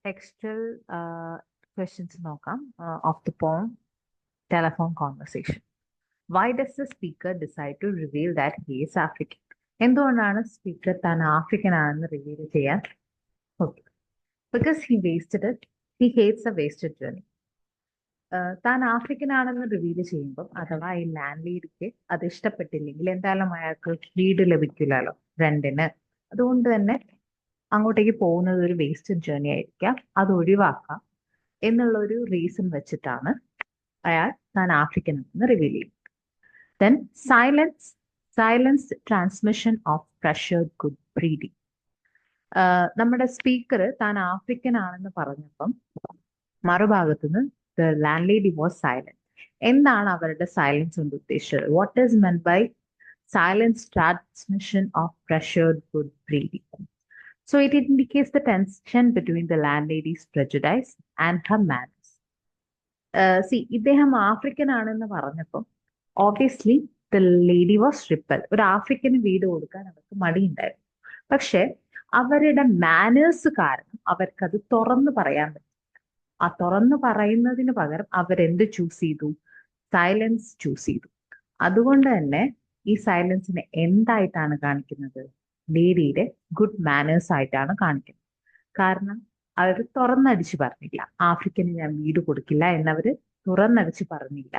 textual questions നോക്കാം of the poem telephone conversation. Why does the speaker decide to reveal that he is African? എന്തുകൊണ്ടാണ് speaker താൻ African ആണെന്ന് reveal ചെയ്യാൻ നോക്കി? Because he hates A wasted journey. താൻ African ആണെന്ന് reveal ചെയ്യുമ്പോൾ അഥവാ ഈ ലാൻഡ് ലേഡിക്ക് അത് ഇഷ്ടപ്പെട്ടില്ലെങ്കിൽ എന്തായാലും അയാൾക്ക് വീട് ലഭിക്കില്ലല്ലോ രണ്ടിന്. അതുകൊണ്ട് തന്നെ അങ്ങോട്ടേക്ക് പോകുന്നത് ഒരു വേസ്റ്റഡ് ജേർണി ആയിരിക്കാം, അത് ഒഴിവാക്കാം എന്നുള്ള ഒരു റീസൺ വെച്ചിട്ടാണ് അയാൾ താൻ ആഫ്രിക്കൻ ആണെന്ന് റിവീൽ ചെയ്യും. Then silence transmission of pressured good breeding. നമ്മുടെ സ്പീക്കർ താൻ ആഫ്രിക്കൻ ആണെന്ന് പറഞ്ഞപ്പം മറുഭാഗത്തുനിന്ന് the landlady was silent. എന്താണ് അവരുടെ സൈലൻസ് കൊണ്ട് ഉദ്ദേശിച്ചത്? What is meant by silence transmission of pressured good breeding? So it indicates the tension between the landlady's prejudice and her manners. ഇദ്ദേഹം ആഫ്രിക്കൻ ആണെന്ന് പറഞ്ഞപ്പം obviously the lady was ripple. ഒരു African വീട് കൊടുക്കാൻ അവർക്ക് മടിയുണ്ടായിരുന്നു. പക്ഷെ അവരുടെ മാനേഴ്സ് കാരണം അവർക്കത് തുറന്നു പറയാൻ പറ്റും. ആ തുറന്നു പറയുന്നതിന് പകരം അവരെന്ത് ചൂസ് ചെയ്തു? സൈലൻസ് ചൂസ് ചെയ്തു. അതുകൊണ്ട് തന്നെ ഈ സൈലൻസിനെ എന്തായിട്ടാണ് കാണിക്കുന്നത്? ലേഡിയുടെ ഗുഡ് മാനേഴ്സ് ആയിട്ടാണ് കാണിക്കുന്നത്. കാരണം അവർ തുറന്നടിച്ച് പറഞ്ഞില്ല ആഫ്രിക്കന് ഞാൻ വീട് കൊടുക്കില്ല എന്നവര് തുറന്നടിച്ച് പറഞ്ഞില്ല.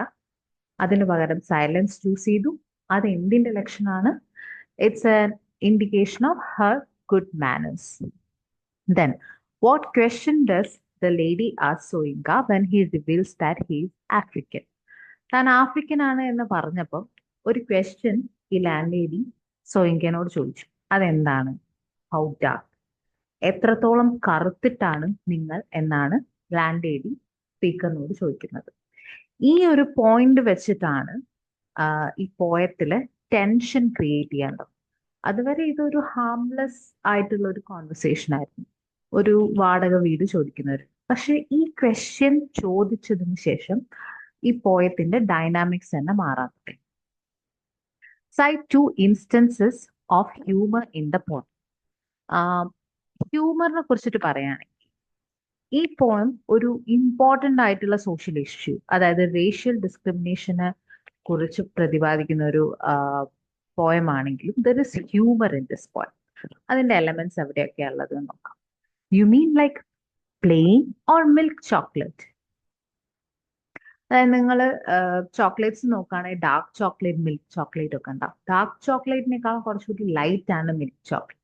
അതിനു പകരം സൈലൻസ് ചൂസ് ചെയ്തു. അത് എന്തിന്റെ ലക്ഷണമാണ്? It's an indication of her good manners. Then what question does the lady ask Soyinka when he reveals that he is African? താൻ ആഫ്രിക്കൻ ആണ് എന്ന് പറഞ്ഞപ്പോൾ ഒരു ക്വസ്റ്റ്യൻ ഈ ലാൻഡ് ലേഡി സോയിങ്കനോട് ചോദിച്ചു. അതെന്താണ്? How dark? എത്രത്തോളം കറുത്തിട്ടാണ് നിങ്ങൾ എന്നാണ് ലാൻഡ് ലേഡി സ്പീക്കറിനോട് ചോദിക്കുന്നത്. ഈ ഒരു പോയിന്റ് വെച്ചിട്ടാണ് ഈ പോയത്തില് ടെൻഷൻ ക്രിയേറ്റ് ചെയ്യേണ്ടത്. അതുവരെ ഇതൊരു ഹാംലെസ് ആയിട്ടുള്ള ഒരു കോൺവെർസേഷൻ ആയിരുന്നു, ഒരു വാടക വീട് ചോദിക്കുന്നവർ. പക്ഷെ ഈ ക്വസ്റ്റ്യൻ ചോദിച്ചതിന് ശേഷം ഈ പോയത്തിന്റെ ഡൈനാമിക്സ് തന്നെ മാറാൻ തുടങ്ങി. Cite 2 instances of humor in the poem. ഹ്യൂമറിനെ കുറിച്ചിട്ട് പറയുകയാണെങ്കിൽ ഈ പോയം ഒരു ഇമ്പോർട്ടൻ്റ് ആയിട്ടുള്ള സോഷ്യൽ ഇഷ്യൂ, അതായത് റേഷ്യൽ ഡിസ്ക്രിമിനേഷനെ കുറിച്ച് പ്രതിപാദിക്കുന്ന ഒരു പോയം ആണെങ്കിലും there is humour in this poem. അതിന്റെ എലമെന്റ്സ് എവിടെയൊക്കെയാ ഉള്ളത് നോക്കാം. You mean like plain or milk chocolate? അതായത് നിങ്ങൾ ചോക്ലേറ്റ്സ് നോക്കുകയാണെങ്കിൽ ഡാർക്ക് ചോക്ലേറ്റ്, മിൽക്ക് ചോക്ലേറ്റ് ഒക്കെ ഉണ്ടാവും. ഡാർക്ക് ചോക്ലേറ്റിനേക്കാൾ കുറച്ചുകൂടി ലൈറ്റ് ആണ് മിൽക്ക് ചോക്ലേറ്റ്.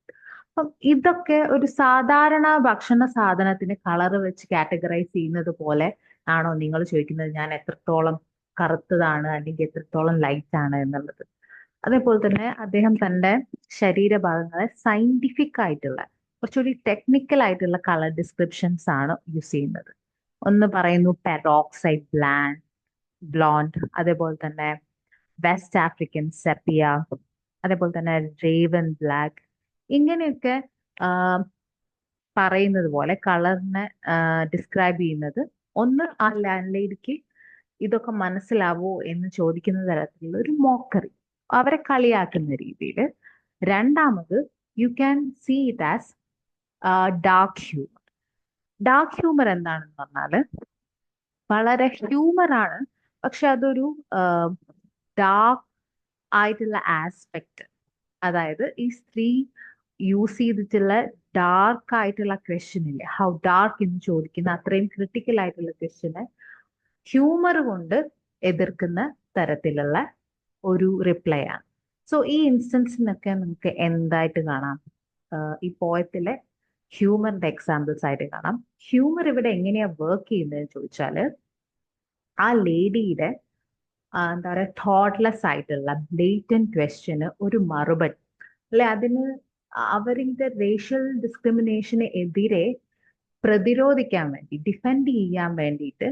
അപ്പം ഇതൊക്കെ ഒരു സാധാരണ ഭക്ഷണ സാധനത്തിന് കളർ വെച്ച് കാറ്റഗറൈസ് ചെയ്യുന്നത് പോലെ ആണോ നിങ്ങൾ ചോദിക്കുന്നത് ഞാൻ എത്രത്തോളം കറുത്തതാണ് അല്ലെങ്കിൽ എത്രത്തോളം ലൈറ്റ് ആണ് എന്നുള്ളത്? അതേപോലെ തന്നെ അദ്ദേഹം തന്റെ ശരീരഭാഗങ്ങളെ സയന്റിഫിക് ആയിട്ടുള്ള കുറച്ചുകൂടി ടെക്നിക്കൽ ആയിട്ടുള്ള കളർ ഡിസ്ക്രിപ്ഷൻസ് ആണ് യൂസ് ചെയ്യുന്നത്. ഒന്ന് പറയുന്നു പെറോക്സൈഡ് ബ്ലോണ്ട്, അതേപോലെ തന്നെ വെസ്റ്റ് ആഫ്രിക്കൻ സെപ്പിയ, അതേപോലെ തന്നെ റേവൻ ബ്ലാക്ക്. ഇങ്ങനെയൊക്കെ പറയുന്നത് പോലെ കളറിനെ ഡിസ്ക്രൈബ് ചെയ്യുന്നത് ഒന്ന് ആ ലാൻഡ് ലേഡിക്ക് ഇതൊക്കെ മനസ്സിലാവോ എന്ന് ചോദിക്കുന്ന തരത്തിലുള്ള ഒരു മോക്കറി, അവരെ കളിയാക്കുന്ന രീതിയിൽ. രണ്ടാമത് you can see it as dark humour. Dark humour എന്താണെന്ന് പറഞ്ഞാല് വളരെ ഹ്യൂമർ ആണ്, പക്ഷെ അതൊരു ഡാർക്ക് ആയിട്ടുള്ള ആസ്പെക്ട്. അതായത് ഈ സ്ത്രീ യൂസ് ചെയ്തിട്ടുള്ള ഡാർക്ക് ആയിട്ടുള്ള ക്വസ്റ്റ്യൻ ഇല്ലേ, ഹൗ ഡാർക്ക് എന്ന് ചോദിക്കുന്ന അത്രയും ക്രിട്ടിക്കൽ ആയിട്ടുള്ള ക്വസ്റ്റ്യനെ ഹ്യൂമർ കൊണ്ട് എതിർക്കുന്ന തരത്തിലുള്ള ഒരു റിപ്ലൈ ആണ്. സോ ഈ ഇൻസ്റ്റൻസിനൊക്കെ നമുക്ക് എന്തായിട്ട് കാണാം? ഈ പോയത്തിലെ ഹ്യൂമറിന്റെ എക്സാമ്പിൾസ് ആയിട്ട് കാണാം. ഹ്യൂമർ ഇവിടെ എങ്ങനെയാ വർക്ക് ചെയ്യുന്നതെന്ന് ചോദിച്ചാല് ആ ലേഡിയുടെ എന്താ പറയുക തോട്ട്ലെസ് ആയിട്ടുള്ള ബ്ലേറ്റന്റ് ക്വസ്റ്റ്യന് ഒരു മറുപടി, അല്ലെ അതിന് അവരുടെ റേഷ്യൽ ഡിസ്ക്രിമിനേഷന് എതിരെ പ്രതിരോധിക്കാൻ വേണ്ടി, ഡിഫെൻഡ് ചെയ്യാൻ വേണ്ടിയിട്ട്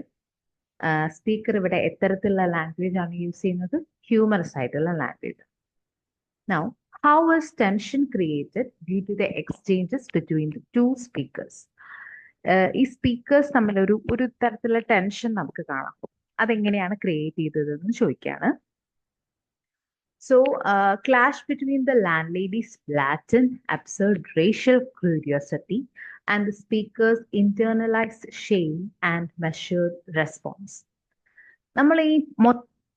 സ്പീക്കർ ഇവിടെ എത്തരത്തിലുള്ള ലാംഗ്വേജ് ആണ് യൂസ് ചെയ്യുന്നത്? ഹ്യൂമറസ് ആയിട്ടുള്ള language. Now how was tension created due to the exchanges between the two speakers? ഈ സ്പീക്കേഴ്സ് തമ്മിൽ ഒരു തരത്തിലുള്ള ടെൻഷൻ നമുക്ക് കാണാം. അതെങ്ങനെയാണ് ക്രിയേറ്റ് ചെയ്തതെന്ന് ചോദിക്കുകയാണ്. So, clash between the landlady's blatant, absurd racial curiosity and the speaker's internalized shame and measured response. നമ്മൾ ഈ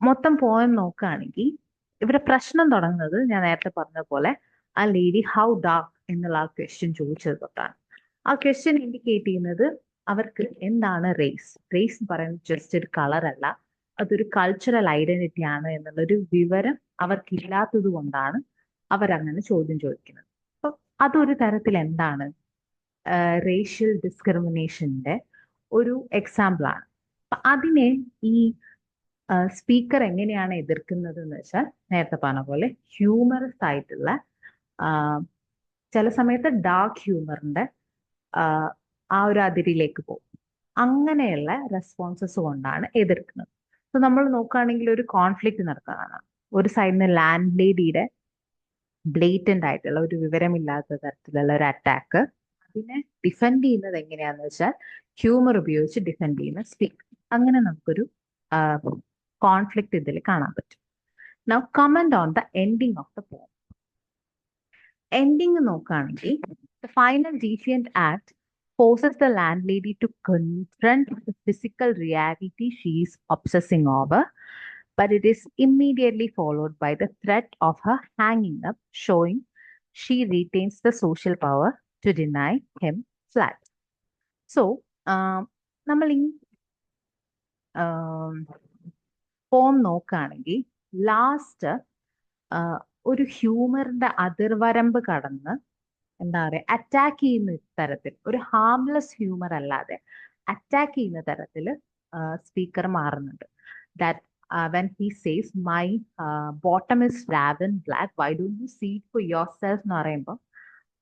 മൊത്തം പോയം നോക്കുകയാണെങ്കിൽ ഇവിടെ പ്രശ്നം തുടങ്ങുന്നത് ഞാൻ നേരത്തെ പറഞ്ഞ പോലെ ആ ലേഡി ഹൗ ഡാർക്ക് എന്നുള്ള ആ ക്വസ്റ്റ്യൻ ചോദിച്ചത് തൊട്ടാണ്. ആ ക്വസ്റ്റ്യൻ ഇൻഡിക്കേറ്റ് ചെയ്യുന്നത് അവർക്ക് എന്താണ് റേസ്. റേസ് എന്ന് പറയുന്നത് ജസ്റ്റ് ഒരു കളർ അല്ല, അതൊരു കൾച്ചറൽ ഐഡന്റിറ്റി ആണ് എന്നുള്ളൊരു വിവരം അവർക്കില്ലാത്തത് കൊണ്ടാണ് അവരങ്ങനെ ചോദ്യം ചോദിക്കുന്നത്. അപ്പൊ അതൊരു തരത്തിൽ എന്താണ് റേഷ്യൽ ഡിസ്ക്രിമിനേഷന്റെ ഒരു എക്സാമ്പിൾ ആണ്. അതിനെ ഈ സ്പീക്കർ എങ്ങനെയാണ് എതിർക്കുന്നത് എന്ന് വെച്ചാൽ നേരത്തെ പറഞ്ഞ പോലെ ഹ്യൂമറസ് ആയിട്ടുള്ള ചില സമയത്ത് ഡാർക്ക് ഹ്യൂമറിന്റെ ആ ഒരു അതിരിലേക്ക് പോകും. അങ്ങനെയുള്ള റെസ്പോൺസസ് കൊണ്ടാണ് എതിർക്കുന്നത്. സോ നമ്മൾ നോക്കുകയാണെങ്കിൽ ഒരു കോൺഫ്ലിക്റ്റ് നടക്കുന്നതാണ്. ഒരു സൈഡിൽ നിന്ന് ലാൻഡ് ലേഡിയുടെ ബ്ലേറ്റന്റ് ആയിട്ടുള്ള ഒരു വിവരമില്ലാത്ത തരത്തിലുള്ള ഒരു അറ്റാക്ക്, അതിനെ ഡിഫെൻഡ് ചെയ്യുന്നത് എങ്ങനെയാന്ന് വെച്ചാൽ ഹ്യൂമർ ഉപയോഗിച്ച് ഡിഫെൻഡ് ചെയ്യുന്ന സ്പീക്കർ. അങ്ങനെ നമുക്കൊരു കോൺഫ്ലിക്റ്റ് ഇതിൽ കാണാൻ പറ്റും. Now comment on the ending of the poem. Ending നോക്കുകയാണെങ്കിൽ the final defiant act forces the landlady to confront the physical reality she is obsessing over, but it is immediately followed by the threat of her hanging up, showing she retains the social power to deny him flat. So, നമ്മൾ ഈ പോം നോക്കുകയാണെങ്കിൽ last ഒരു ഹ്യൂമറിന്റെ അതിർവരമ്പ് കടന്ന് എന്താ പറയുക attack ചെയ്യുന്ന തരത്തിൽ, ഒരു ഹാംലെസ് ഹ്യൂമർ അല്ലാതെ അറ്റാക്ക് ചെയ്യുന്ന തരത്തിൽ സ്പീക്കർ മാറുന്നുണ്ട്. That when he says my bottom is raven black, why don't you see it for yourself എന്ന് പറയുമ്പോൾ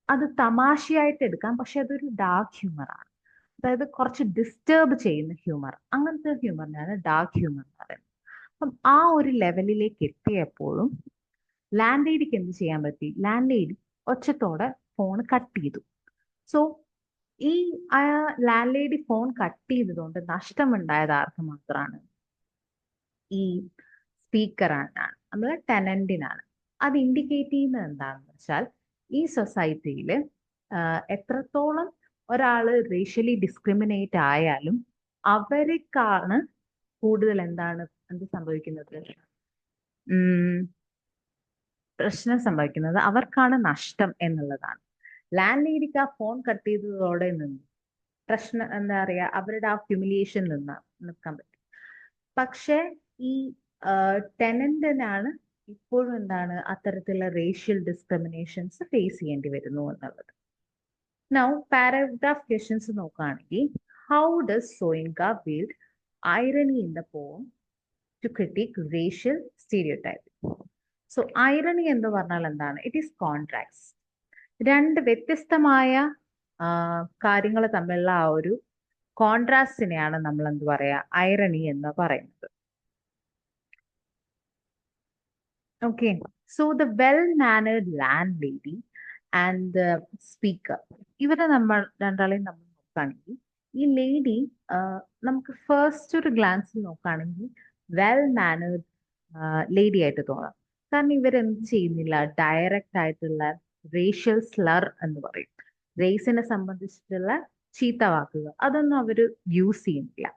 അത് തമാശയായിട്ട് എടുക്കാം, പക്ഷെ അതൊരു ഡാർക്ക് ഹ്യൂമർ ആണ്. അതായത് കുറച്ച് ഡിസ്റ്റർബ് ചെയ്യുന്ന ഹ്യൂമർ, അങ്ങനത്തെ ഹ്യൂമറിനാണ് ഡാർക്ക് ഹ്യൂമർ എന്ന് പറയുന്നത്. അപ്പം ആ ഒരു ലെവലിലേക്ക് എത്തിയപ്പോഴും ലാൻഡ് ലേഡിക്ക് എന്ത് ചെയ്യാൻ പറ്റി? ലാൻഡ് ലേഡി ഒച്ചത്തോടെ ഫോൺ കട്ട് ചെയ്തു. സോ ഈ ലാൻഡ് ലേഡി ഫോൺ കട്ട് ചെയ്തതുകൊണ്ട് നഷ്ടമുണ്ടായത് ആർക്ക് മാത്രമാണ്? ഈ സ്പീക്കറാണ്, നമ്മളെ ടെനന്റിനാണ്. അത് ഇൻഡിക്കേറ്റ് ചെയ്യുന്നത് എന്താണെന്ന് വെച്ചാൽ ഈ സൊസൈറ്റിയിൽ എത്രത്തോളം ഒരാള് റേഷ്യലി ഡിസ്ക്രിമിനേറ്റ് ആയാലും അവർക്കാണ് കൂടുതൽ എന്ത് സംഭവിക്കുന്നത്, പ്രശ്നം സംഭവിക്കുന്നത്, അവർക്കാണ് നഷ്ടം എന്നുള്ളതാണ്. ലാൻഡ് ലേഡിക്ക് ആ ഫോൺ കട്ട് ചെയ്തതോടെ നിന്ന് പ്രശ്നം എന്താ പറയാ, അവരുടെ ആ ഹ്യൂമിലിയേഷൻ നിൽക്കാൻ പറ്റും. പക്ഷെ ഈ ടെനന്റിനാണ് ഇപ്പോഴും അത്തരത്തിലുള്ള റേഷ്യൽ ഡിസ്ക്രിമിനേഷൻസ് ഫേസ് ചെയ്യേണ്ടി വരുന്നു എന്നുള്ളത്. നൗ പാരഗ്രാഫ് ക്വസ്റ്റ്യൻസ് നോക്കുകയാണെങ്കിൽ how does Soyinka wield irony in the poem to critique racial stereotyping? So irony എന്ന് പറഞ്ഞാൽ എന്താണ്? It is contracts. രണ്ട് വ്യത്യസ്തമായ കാര്യങ്ങൾ തമ്മിലുള്ള ആ ഒരു കോൺട്രാസ്റ്റിനെയാണ് നമ്മൾ എന്ത് പറയാ, ഐറണി എന്ന് പറയുന്നത്. Okay, so the well mannered land lady and the speaker, ഇവരെ നമ്മൾ രണ്ടാളെയും നമ്മൾ നോക്കുകയാണെങ്കിൽ ഈ ലേഡി നമുക്ക് ഫസ്റ്റ് ഒരു ഗ്ലാൻസിൽ നോക്കുകയാണെങ്കിൽ വെൽ മാനേർഡ് ലേഡി ആയിട്ട് തോന്നാം. കാരണം ഇവരെന്ത് ചെയ്യുന്നില്ല, ഡയറക്റ്റ് ആയിട്ടുള്ള റേഷ്യൽ സ്ലർ എന്ന് പറയും, റേസിനെ സംബന്ധിച്ചിട്ടുള്ള ചീത്ത വാക്കുകൾ, അതൊന്നും അവർ യൂസ് ചെയ്യുന്നില്ല.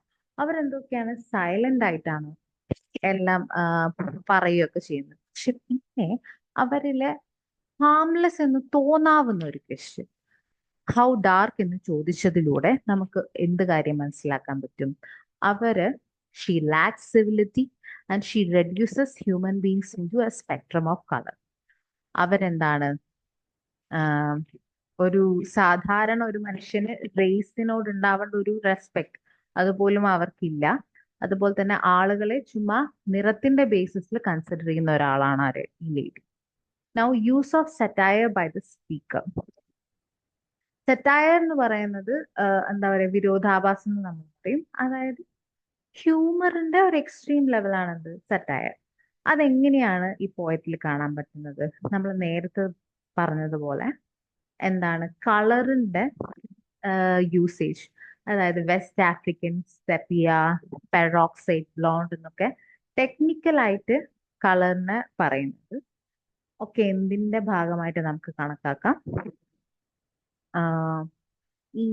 അവരെന്തൊക്കെയാണ് സൈലന്റ് ആയിട്ടാണ് എല്ലാം പറയുകയൊക്കെ ചെയ്യുന്നത്. പക്ഷെ പിന്നെ അവരിലെ ഹാംലെസ് എന്ന് തോന്നാവുന്ന ഒരു ക്വസ്റ്റ്യൻ ഹൗ ഡാർക്ക് എന്ന് ചോദിച്ചതിലൂടെ നമുക്ക് എന്ത് കാര്യം മനസ്സിലാക്കാൻ പറ്റും? അവര് she lacks civility and she reduces human beings in to a spectrum of colour. അവരെന്താണ് ഒരു സാധാരണ ഒരു മനുഷ്യന് റേസിനോട് ഉണ്ടാവേണ്ട ഒരു റെസ്പെക്ട് അതുപോലും അവർക്കില്ല. അതുപോലെ തന്നെ ആളുകളെ ചുമ്മാ നിറത്തിന്റെ ബേസിസിൽ കൺസിഡർ ചെയ്യുന്ന ഒരാളാണ് ആര്? ഈ lady. Now use of satire by the speaker. Satire എന്ന് പറയുന്നത് എന്താ പറയുക, വിരോധാഭാസം എന്ന് നമ്മൾ പറയും. അതായത് ഹ്യൂമറിന്റെ ഒരു എക്സ്ട്രീം ലെവലാണ് എന്ത് സെറ്റയർ. അതെങ്ങനെയാണ് ഈ പോയറ്റിൽ കാണാൻ പറ്റുന്നത്? നമ്മൾ നേരത്തെ പറഞ്ഞതുപോലെ കളറിന്റെ യൂസേജ്, അതായത് west African sepia, peroxide blonde എന്നൊക്കെ ടെക്നിക്കലായിട്ട് കളറിനെ പറയുന്നത് ഒക്കെ എന്തിന്റെ ഭാഗമായിട്ട് നമുക്ക് കണക്കാക്കാം? ഈ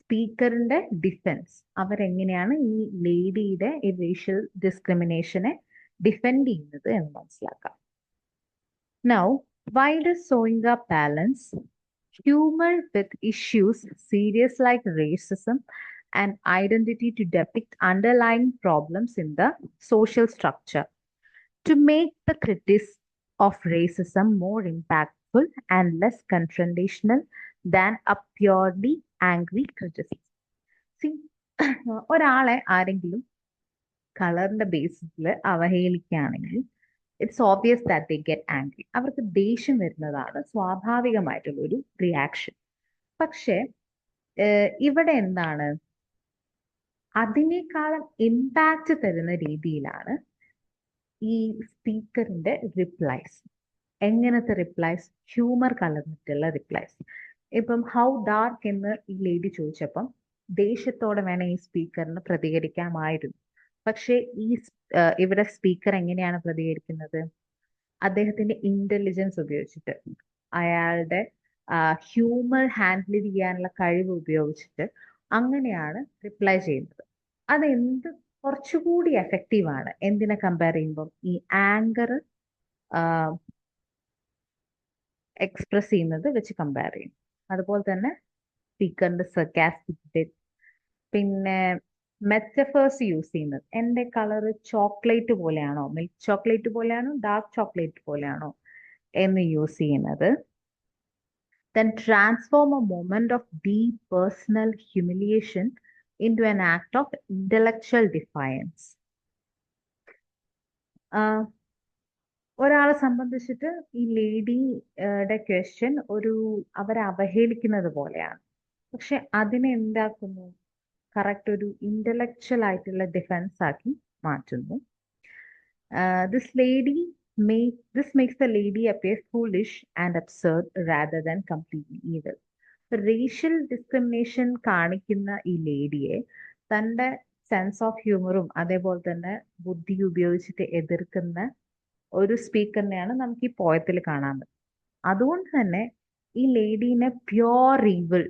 സ്പീക്കറിന്റെ ഡിഫെൻസ്, അവരെങ്ങനെയാണ് ഈ ലേഡിയുടെ ഈ റേഷ്യൽ ഡിസ്ക്രിമിനേഷനെ ഡിഫെൻഡ് ചെയ്യുന്നത് എന്ന് മനസ്സിലാക്കാം. Now, why does Soinga balance humor with issues serious like racism and identity to depict underlying problems in the social structure, to make the criticism of racism more impactful and less confrontational than a purely angry criticism? See, ഒരാളെ ആരെങ്കിലും കളറിന്റെ ബേസിസിൽ അവഹേളിക്കുകയാണെങ്കിൽ it's obvious that they get angry. അവർക്ക് ദേഷ്യം വരുന്നതാണ് സ്വാഭാവികമായിട്ടുള്ള ഒരു റിയാക്ഷൻ. പക്ഷേ ഇവിടെ എന്താണ്, അതിനേക്കാളും ഇമ്പാക്റ്റ് തരുന്ന രീതിയിലാണ് ഈ സ്പീക്കറിന്റെ റിപ്ലൈസ്. എങ്ങനത്തെ റിപ്ലൈസ്? ഹ്യൂമർ കലർന്നിട്ടുള്ള റിപ്ലൈസ്. ഇപ്പം ഹൗ ഡാർക്ക് എന്ന് ഈ ലേഡി ചോദിച്ചപ്പം ദേഷ്യത്തോടെ വേണം ഈ സ്പീക്കറിന് പ്രതികരിക്കാമായിരുന്നു. പക്ഷേ ഇവിടെ സ്പീക്കർ എങ്ങനെയാണ് പ്രതികരിക്കുന്നത്? അദ്ദേഹത്തിന്റെ ഇന്റലിജൻസ് ഉപയോഗിച്ചിട്ട്, അയാളുടെ ഹ്യൂമർ ഹാൻഡിൽ ചെയ്യാനുള്ള കഴിവ് ഉപയോഗിച്ചിട്ട് അങ്ങനെയാണ് റിപ്ലൈ ചെയ്യുന്നത്. അതെന്ത് കുറച്ചുകൂടി എഫക്റ്റീവ് ആണ് എന്തിനെ കമ്പയർ ചെയ്യുമ്പോൾ ഈ ആങ്കർ എക്സ്പ്രസ് ചെയ്യുന്നത് വെച്ച് കമ്പയർ ചെയ്യും. അതുപോലെ തന്നെ സ്പീക്കറിന്റെ സർക്കാസ്റ്റിക്, പിന്നെ മെറ്റഫേഴ്സ് യൂസ് ചെയ്യുന്നത്. എൻ്റെ കളർ ചോക്ലേറ്റ് പോലെയാണോ, മിൽക്ക് ചോക്ലേറ്റ് പോലെയാണോ, ഡാർക്ക് ചോക്ലേറ്റ് പോലെയാണോ എന്ന് യൂസ് ചെയ്യുന്നത്. Then transform a moment of deep personal humiliation into an act of intellectual defiance. ഒരാളെ സംബന്ധിച്ചിട്ട് ഈ ലേഡിയുടെ ക്വസ്റ്റ്യൻ അവരെ അവഹേളിക്കുന്നത് പോലെയാണ്. പക്ഷെ അതിനെ എന്താക്കുന്നു? കറക്റ്റ് ഒരു ഇന്റലക്ച്വൽ ആയിട്ടുള്ള ഡിഫെൻസ് ആക്കി മാറ്റുന്നു. This makes the lady appear foolish and absurd rather than completely evil. Racial discrimination കാണിക്കുന്ന ഈ ലേഡിയെ തൻ്റെ സെൻസ് ഓഫ് ഹ്യൂമറും അതേപോലെ തന്നെ ബുദ്ധി ഉപയോഗിച്ചിട്ട് എതിർക്കുന്ന ഒരു സ്പീക്കറിനെയാണ് നമുക്ക് ഈ പോയത്തിൽ കാണാൻ പറ്റും. അതുകൊണ്ട് തന്നെ ഈ ലേഡീനെ പ്യോർ ഈവിൾ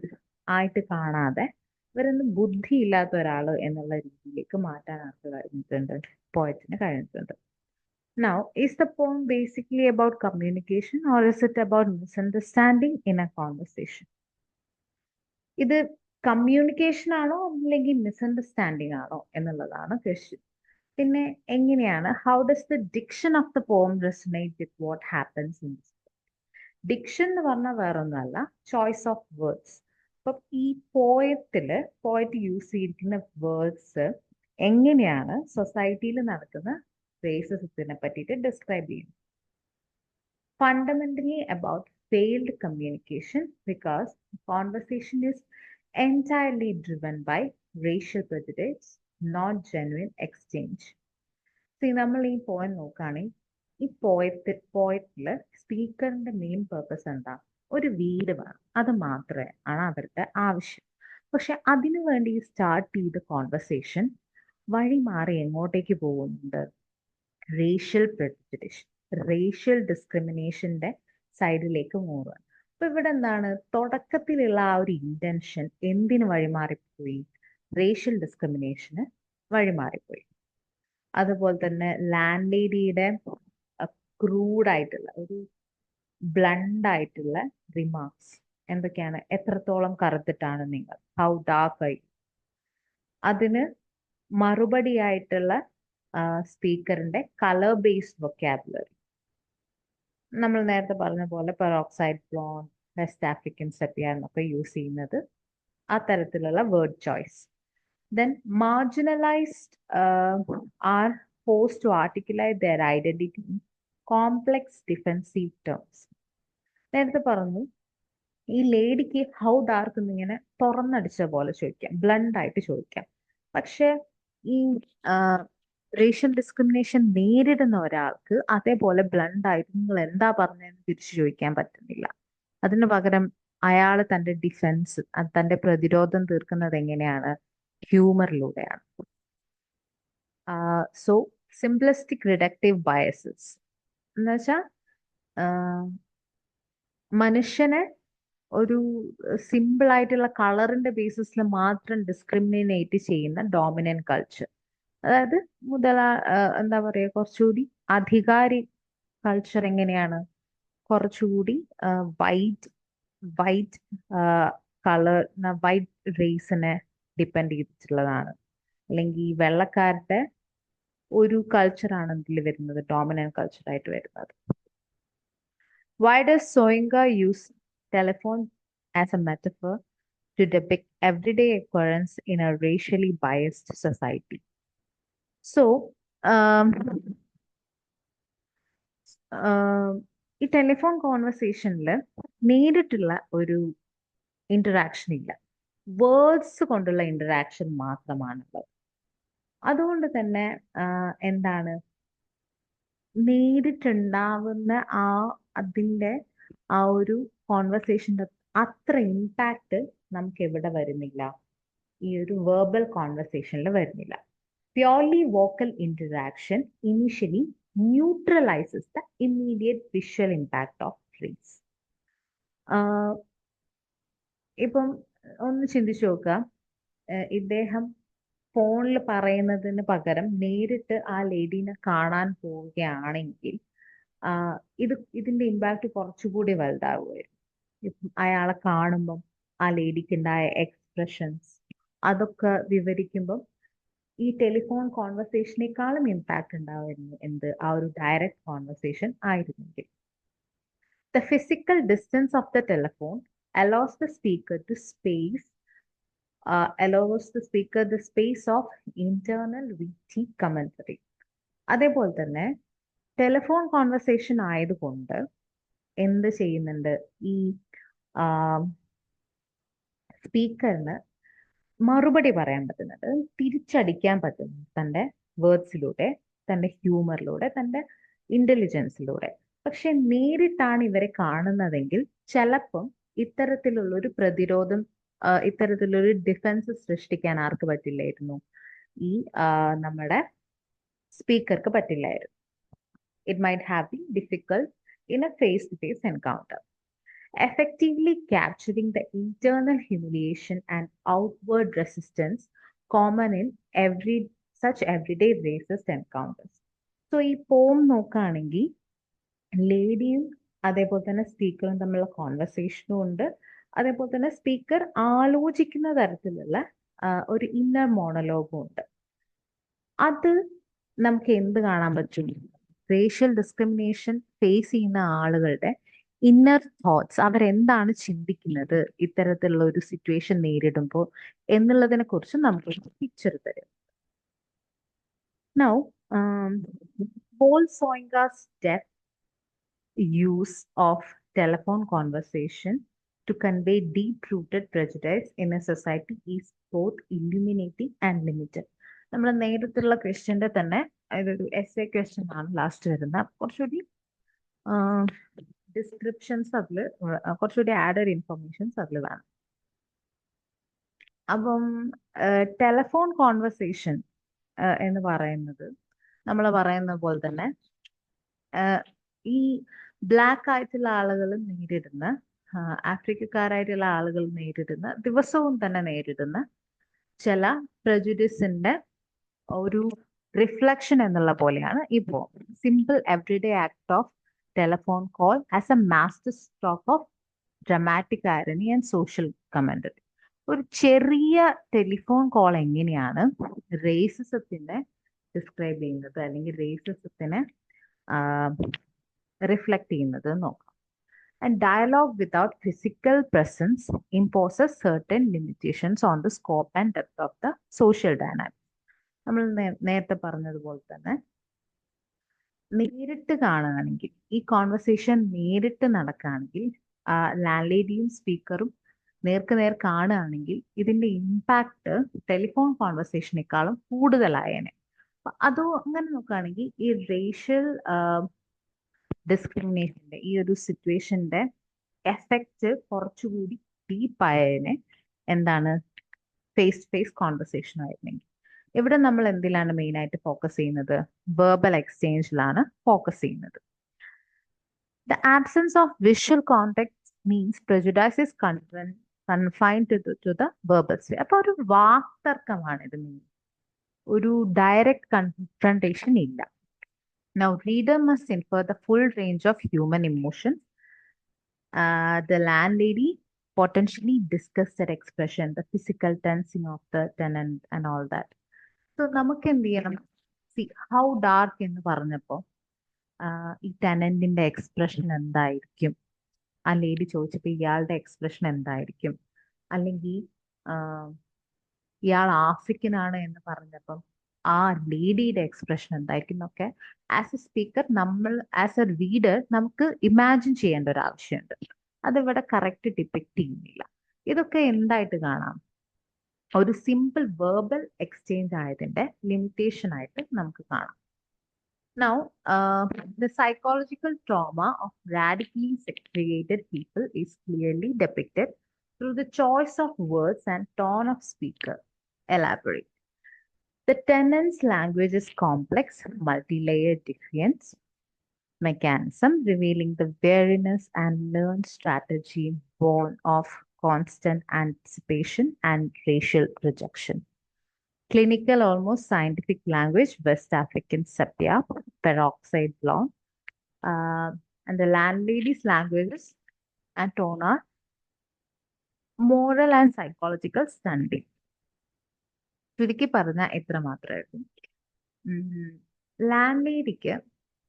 ആയിട്ട് കാണാതെ ഇവരൊന്നും ബുദ്ധി ഇല്ലാത്ത ഒരാൾ എന്നുള്ള രീതിയിലേക്ക് മാറ്റാൻ ആർക്ക് കഴിഞ്ഞിട്ടുണ്ട്? പോയറ്റിന് കഴിഞ്ഞിട്ടുണ്ട്. Now, is the poem basically about communication or is it about misunderstanding in a conversation? ഇത് കമ്മ്യൂണിക്കേഷൻ ആണോ അല്ലെങ്കിൽ മിസ്അണ്ടർസ്റ്റാൻഡിങ് ആണോ എന്നുള്ളതാണ് ക്വസ്റ്റ്യൻ. പിന്നെ എങ്ങനെയാണ്, how does the diction of the പോം resonate with what happens in this? Diction എന്ന് പറഞ്ഞാൽ വേറൊന്നുമല്ല, ചോയ്സ് ഓഫ് വേർഡ്സ്. അപ്പം ഈ പോയറ്റ് യൂസ് ചെയ്തിരിക്കുന്ന വേർഡ്സ് എങ്ങനെയാണ് സൊസൈറ്റിയിൽ നടക്കുന്ന റേസിസത്തിനെ പറ്റിയിട്ട് ഡിസ്ക്രൈബ് ചെയ്യുന്നു. Fundamentally about failed communication because the conversation is entirely driven by racial prejudice, not genuine exchange. നമ്മൾ ഈ പോയിന്റ് നോക്കുകയാണെങ്കിൽ ഈ പോയറ്റില് സ്പീക്കറിന്റെ മെയിൻ പേർപ്പസ് എന്താ? ഒരു വീട് വേണം, അത് മാത്രമേ ആണ് അവരുടെ ആവശ്യം. പക്ഷെ അതിനു വേണ്ടി സ്റ്റാർട്ട് ചെയ്ത കോൺവെർസേഷൻ വഴി മാറി എങ്ങോട്ടേക്ക് പോകുന്നുണ്ട്? റേഷ്യൽ പ്രെജുഡിസ്, റേഷ്യൽ ഡിസ്ക്രിമിനേഷന്റെ സൈഡിലേക്ക് മൂവ്. അപ്പൊ ഇവിടെ എന്താണ്, തുടക്കത്തിലുള്ള ആ ഒരു ഇന്റൻഷൻ എന്തിനു വഴിമാറിപ്പോയി? Racial discrimination വഴിമാറിപ്പോയി. അതുപോലെ തന്നെ ലാൻഡ് ലേഡിയുടെ ക്രൂഡായിട്ടുള്ള ഒരു ബ്ലണ്ടായിട്ടുള്ള റിമാർക്സ് എന്തൊക്കെയാണ്? എത്രത്തോളം കറുത്തിട്ടാണ് നിങ്ങൾ, ഹൗ ഡാർക്ക് ആയി. അതിന് മറുപടിയായിട്ടുള്ള സ്പീക്കറിന്റെ കളർ ബേസ്ഡ് വൊക്കാബുലറി, നമ്മൾ നേരത്തെ പറഞ്ഞ പോലെ peroxide blonde, west African sepia എന്നൊക്കെ യൂസ് ചെയ്യുന്നത് ആ തരത്തിലുള്ള word choice. Then marginalized are forced to articulate their identity in complex defensive terms. നേരത്തെ പറഞ്ഞു ഈ ലേഡിക്ക് ഹൗ ഡാർക്ക് എന്നിങ്ങനെ തുറന്നടിച്ച പോലെ ചോദിക്കാം, ബ്ലണ്ട് ആയിട്ട് ചോദിക്കാം. പക്ഷെ ഈ റേഷ്യൽ ഡിസ്ക്രിമിനേഷൻ നേരിടുന്ന ഒരാൾക്ക് അതേപോലെ ബ്ലണ്ട് ആയിട്ട് നിങ്ങൾ എന്താ പറഞ്ഞതെന്ന് തിരിച്ചു ചോദിക്കാൻ പറ്റുന്നില്ല. അതിന് പകരം അയാൾ തന്റെ ഡിഫെൻസ്, തന്റെ പ്രതിരോധം തീർക്കുന്നത് എങ്ങനെയാണ്? ഹ്യൂമറിലൂടെയാണ്. സോ സിംപ്ലിസ്റ്റിക് റിഡക്റ്റീവ് ബയസസ് എന്ന് വെച്ചാൽ മനുഷ്യനെ ഒരു സിമ്പിൾ ആയിട്ടുള്ള കളറിന്റെ ബേസിസിൽ മാത്രം ഡിസ്ക്രിമിനേറ്റ് ചെയ്യുന്ന ഡോമിനന്റ് കൾച്ചർ. അതായത് എന്താ പറയുക, കുറച്ചുകൂടി അധികാരി കൾച്ചർ എങ്ങനെയാണ്, കുറച്ചുകൂടി വൈറ്റ് വൈറ്റ് കളർ, വൈറ്റ് റേസിനെ ഡിപ്പെൻഡ് ചെയ്തിട്ടുള്ളതാണ്. അല്ലെങ്കിൽ വെള്ളക്കാരുടെ ഒരു കൾച്ചറാണ് ഇതിൽ വരുന്നത്, ഡോമിനന്റ് കൾച്ചറായിട്ട് വരുന്നത്. Why does Soyinka use telephone as a metaphor to depict everyday occurrence in a racially biased society? So, um, ഈ ടെലിഫോൺ കോൺവെർസേഷനിൽ നേരിട്ടുള്ള ഒരു ഇന്ററാക്ഷൻ ഇല്ല, വേർഡ്സ് കൊണ്ടുള്ള ഇന്ററാക്ഷൻ മാത്രമാണുള്ളത്. അതുകൊണ്ട് തന്നെ എന്താണ് നേരിട്ടുണ്ടാവുന്ന അതിൻ്റെ ആ ഒരു കോൺവെർസേഷൻ്റെ അത്ര ഇമ്പാക്റ്റ് നമുക്ക് എവിടെ വരുന്നില്ല, ഈ ഒരു വെർബൽ കോൺവെർസേഷനിൽ വരുന്നില്ല. Purely vocal interaction initially neutralises the immediate visual impact of phrase. ഇപ്പം ഒന്ന് ചിന്തിച്ചു നോക്കുക, ഇദ്ദേഹം ഫോണിൽ പറയുന്നതിന് പകരം നേരിട്ട് ആ ലേഡീനെ കാണാൻ പോവുകയാണെങ്കിൽ ഇതിന്റെ ഇമ്പാക്റ്റ് കുറച്ചുകൂടി വലുതാവുമായിരുന്നു. ഇപ്പം അയാളെ കാണുമ്പം ആ ലേഡിക്ക് ഉണ്ടായ എക്സ്പ്രഷൻസ് അതൊക്കെ വിവരിക്കുമ്പം ഈ ടെലിഫോൺ കോൺവെർസേഷനേക്കാളും ഇമ്പാക്റ്റ് ഉണ്ടാവുമായിരുന്നു ആ ഒരു ഡയറക്റ്റ് കോൺവെർസേഷൻ ആയിരുന്നെങ്കിൽ. The physical distance of the telephone allows the speaker the space of internal witty commentary. അതേപോലെ തന്നെ ടെലിഫോൺ കോൺവെർസേഷൻ ആയതുകൊണ്ട് എന്ത് ചെയ്യുന്നുണ്ട്, ഈ സ്പീക്കറിന് മറുപടി പറയാൻ പറ്റുന്നത്, തിരിച്ചടിക്കാൻ പറ്റുന്നു തൻ്റെ വേർഡ്സിലൂടെ, തൻ്റെ ഹ്യൂമറിലൂടെ, തൻ്റെ ഇന്റലിജൻസിലൂടെ. പക്ഷെ നേരിട്ടാണ് ഇവരെ കാണുന്നതെങ്കിൽ ചിലപ്പം ഇത്തരത്തിലുള്ളൊരു പ്രതിരോധം, ഇത്തരത്തിലൊരു ഡിഫൻസ് സൃഷ്ടിക്കാൻ ആർക്ക് പറ്റില്ലായിരുന്നു, ഈ നമ്മുടെ സ്പീക്കർക്ക് പറ്റില്ലായിരുന്നു. It might have been difficult in a face to face encounter. Effectively capturing the internal humiliation and outward resistance common in such everyday racist encounters. So ഈ പോം നോക്കുകയാണെങ്കിൽ ലേഡിയും അതേപോലെ തന്നെ സ്പീക്കറും തമ്മിലുള്ള കോൺവെർസേഷനും ഉണ്ട്, അതേപോലെ തന്നെ സ്പീക്കർ ആലോചിക്കുന്ന തരത്തിലുള്ള ഒരു ഇന്നർ മോണലോഗും ഉണ്ട്. അത് നമുക്ക് എന്ത് കാണാൻ പറ്റും, റേഷ്യൽ ഡിസ്ക്രിമിനേഷൻ ഫേസ് ചെയ്യുന്ന ആളുകളുടെ ഇന്നർ തോട്ട്സ്, അവരെന്താണ് ചിന്തിക്കുന്നത് ഇത്തരത്തിലുള്ള ഒരു സിറ്റുവേഷൻ നേരിടുമ്പോൾ എന്നുള്ളതിനെ കുറിച്ച് നമുക്ക് പിക്ചർ തരും. Now, Paul Soyinka's use of telephone conversation to convey deep-rooted prejudice in a society is both illuminating and limited. നമ്മുടെ നേരത്തുള്ള ക്വസ്റ്റ്യൻ്റെ തന്നെ അതൊരു എസ്സേ ക്വസ്റ്റ്യൻ ആണ് ലാസ്റ്റ് വരുന്നത്. കുറച്ചുകൂടി ഡിസ്ക്രിപ്ഷൻസ് അതിൽ, കുറച്ചുകൂടി ആഡഡ് ഇൻഫർമേഷൻസ് അതിൽ വേണം. അപ്പം ടെലിഫോൺ കോൺവെർസേഷൻ എന്ന് പറയുന്നത് നമ്മൾ പറയുന്ന പോലെ തന്നെ ഈ ബ്ലാക്ക് ആയിട്ടുള്ള ആളുകൾ നേരിടുന്ന, ആഫ്രിക്കക്കാരായിട്ടുള്ള ആളുകൾ നേരിടുന്ന, ദിവസവും തന്നെ നേരിടുന്ന ചില പ്രജുഡിസിന്റെ ഒരു റിഫ്ലക്ഷൻ എന്നുള്ള പോലെയാണ് ഇപ്പോൾ simple everyday act of telephone call as A master stroke of dramatic irony and social commentary. ഒരു ചെറിയ ടെലിഫോൺ കോൾ എങ്ങനെയാണ് റേസിസത്തിനെ ഡിസ്ക്രൈബ് ചെയ്യുന്നത് അല്ലെങ്കിൽ റേസിസത്തിനെ റിഫ്ലക്ട് ചെയ്യുന്നത് നോക്കാം. And dialogue without physical presence imposes certain limitations on the scope and depth of the social dynamics. നമ്മൾ നേരത്തെ പറഞ്ഞതുപോലെ തന്നെ നേരിട്ട് കാണുകയാണെങ്കിൽ, ഈ കോൺവെർസേഷൻ നേരിട്ട് നടക്കുകയാണെങ്കിൽ, ലാൻഡ് ലേഡിയും സ്പീക്കറും നേർ കാണുകയാണെങ്കിൽ ഇതിന്റെ ഇമ്പാക്ട് ടെലിഫോൺ കോൺവെർസേഷനേക്കാളും കൂടുതലായേനെ. അതോ അങ്ങനെ നോക്കുകയാണെങ്കിൽ ഈ റേഷ്യൽ ഡിസ്ക്രിമിനേഷന്റെ ഈ ഒരു സിറ്റുവേഷന്റെ എഫക്റ്റ് കുറച്ചുകൂടി ഡീപ്പായതിനെ എന്താണ് ഫേസ് ടു ഫേസ് കോൺവെർസേഷൻ ആയിരുന്നെങ്കിൽ. ഇവിടെ നമ്മൾ എന്തിലാണ് മെയിൻ ആയിട്ട് ഫോക്കസ് ചെയ്യുന്നത്, വെർബൽ എക്സ്ചേഞ്ചിലാണ് ഫോക്കസ് ചെയ്യുന്നത്. The absence of visual context means prejudice is confined to the verbal sphere. അപ്പൊ ഒരു വാക്തർക്കമാണ് ഇത് mean. ഒരു ഡയറക്റ്റ് കൺഫ്രണ്ടേഷൻ ഇല്ല. Now, reader must infer the full range of human emotions. The landlady potentially discussed that expression, the physical tensing of the tenant and all that. So, നമുക്ക് എന്ത് ചെയ്യണം? See, how dark എന്ന് പറഞ്ഞപ്പോ ഈ ടെനന്റിന്റെ expression എന്തായിരിക്കും? ആ lady ചോദിച്ചപ്പോ ഇയാളുടെ എക്സ്പ്രഷൻ എന്തായിരിക്കും? അല്ലെങ്കിൽ ഇയാൾ ആഫ്രിക്കൻ ആണ് എന്ന് പറഞ്ഞപ്പം ആ ലേഡിയുടെ എക്സ്പ്രഷൻ എന്തായിരിക്കും എന്നൊക്കെ ആസ് എ സ്പീക്കർ നമ്മൾ ആസ് എ റീഡർ നമുക്ക് ഇമാജിൻ ചെയ്യേണ്ട ഒരു ആവശ്യമുണ്ട്. അതിവിടെ കറക്റ്റ് ഡിപിക്ട് ചെയ്യുന്നില്ല. ഇതൊക്കെ എന്തായിട്ട് കാണാം? ഒരു സിമ്പിൾ വെർബൽ എക്സ്ചേഞ്ച് ആയതിന്റെ ലിമിറ്റേഷൻ ആയിട്ട് നമുക്ക് കാണാം. Now, the psychological trauma of radically segregated people is clearly depicted through the choice of words and tone of speaker. Elaborate. The tenant's language is complex, multi-layered defiance mechanism, revealing the wariness and learned strategy born of constant anticipation and racial rejection. Clinical, almost scientific language, West African sepia, peroxide blonde, and the landlady's languages and tone are moral and psychological stunting. ചുരുക്കി പറഞ്ഞാൽ എത്ര മാത്രമായിരുന്നു? Land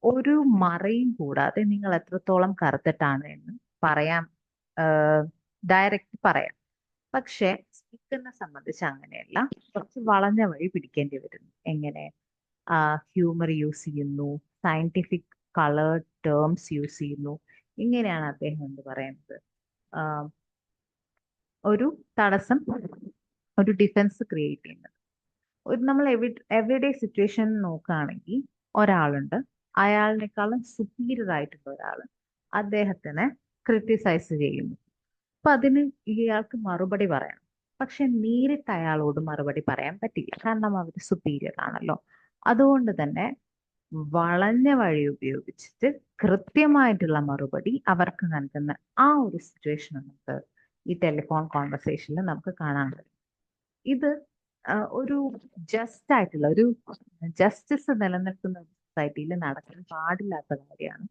ഒരു മറയും കൂടാതെ നിങ്ങൾ എത്രത്തോളം കറുത്തിട്ടാണ് എന്ന് പറയാം, ഡയറക്റ്റ് പറയാം. പക്ഷെ സ്പീക്കറിനെ സംബന്ധിച്ച് അങ്ങനെയല്ല, കുറച്ച് വളഞ്ഞ വഴി പിടിക്കേണ്ടി വരുന്നു. എങ്ങനെ? ഹ്യൂമർ യൂസ് ചെയ്യുന്നു, സയന്റിഫിക് കളർ ടേംസ് യൂസ് ചെയ്യുന്നു. ഇങ്ങനെയാണ് അദ്ദേഹം എന്ത് പറയുന്നത്, ഒരു തടസ്സം, ഒരു ഡിഫൻസ് ക്രിയേറ്റ് ചെയ്യുന്നത്. നമ്മൾ എവറിഡേ സിറ്റുവേഷൻ നോക്കുകയാണെങ്കിൽ ഒരാളുണ്ട്, അയാളിനേക്കാളും സുപ്പീരിയർ ആയിട്ടുള്ള ഒരാൾ അദ്ദേഹത്തിനെ ക്രിട്ടിസൈസ് ചെയ്യുന്നു. അപ്പൊ അതിന് ഇയാൾക്ക് മറുപടി പറയണം. പക്ഷെ നേരിട്ട് അയാളോട് മറുപടി പറയാൻ പറ്റില്ല, കാരണം അവർ സുപ്പീരിയർ ആണല്ലോ. അതുകൊണ്ട് തന്നെ വളഞ്ഞ വഴി ഉപയോഗിച്ചിട്ട് കൃത്യമായിട്ടുള്ള മറുപടി അവർക്ക് നൽകുന്ന ആ ഒരു സിറ്റുവേഷൻ നമുക്ക് ഈ ടെലിഫോൺ കോൺവെർസേഷനിൽ നമുക്ക് കാണാൻ കഴിയും. ഇത് ഒരു ജസ്റ്റ് ആയിട്ടുള്ള ഒരു ജസ്റ്റിസ് നിലനിൽക്കുന്ന സൊസൈറ്റിയിൽ നടക്കാൻ പാടില്ലാത്ത കാര്യമാണ്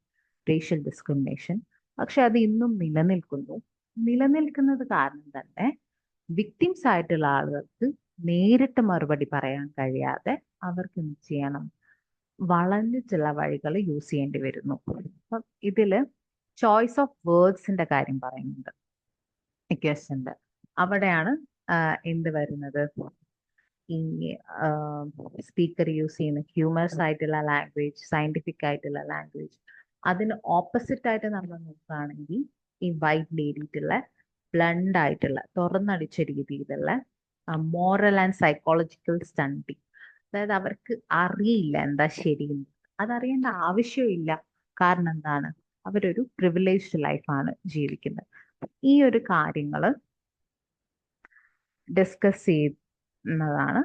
റേഷ്യൽ ഡിസ്ക്രിമിനേഷൻ. പക്ഷെ അത് ഇന്നും നിലനിൽക്കുന്നത് കാരണം തന്നെ വിക്ടിംസ് ആയിട്ടുള്ള ആളുകൾക്ക് നേരിട്ട് മറുപടി പറയാൻ കഴിയാതെ അവർക്ക് എന്ത് ചെയ്യണം, വളഞ്ഞിട്ടുള്ള വഴികൾ യൂസ് ചെയ്യേണ്ടി വരുന്നു. അപ്പം ഇതില് ചോയ്സ് ഓഫ് വേർഡ്സിന്റെ കാര്യം പറയുന്നുണ്ട് ക്വസ്റ്റ്യനില്. അവിടെയാണ് എന്ത് വരുന്നത്, ഈ സ്പീക്കർ യൂസ് ചെയ്യുന്ന ഹ്യൂമറസ് ആയിട്ടുള്ള ലാംഗ്വേജ്, സയന്റിഫിക് ആയിട്ടുള്ള ലാംഗ്വേജ്. അതിന് ഓപ്പോസിറ്റ് ആയിട്ട് നമ്മൾ നോക്കുകയാണെങ്കിൽ ഈ വൈറ്റ് ലേഡിയിട്ടുള്ള ബ്ലണ്ട് ആയിട്ടുള്ള തുറന്നടിച്ച രീതിയിലുള്ള മോറൽ ആൻഡ് സൈക്കോളജിക്കൽ സ്റ്റണ്ടിങ്. അതായത് അവർക്ക് അറിയില്ല എന്താ ശരിയെന്ന്, അതറിയേണ്ട ആവശ്യമില്ല. കാരണം എന്താണ്, അവരൊരു പ്രിവിലേജ്ഡ് ലൈഫാണ് ജീവിക്കുന്നത്. ഈ ഒരു കാര്യങ്ങള് ഡിസ്കസ് ചെയ്യുന്നതാണ്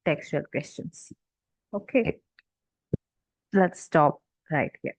textual questions. Okay, let's stop right here.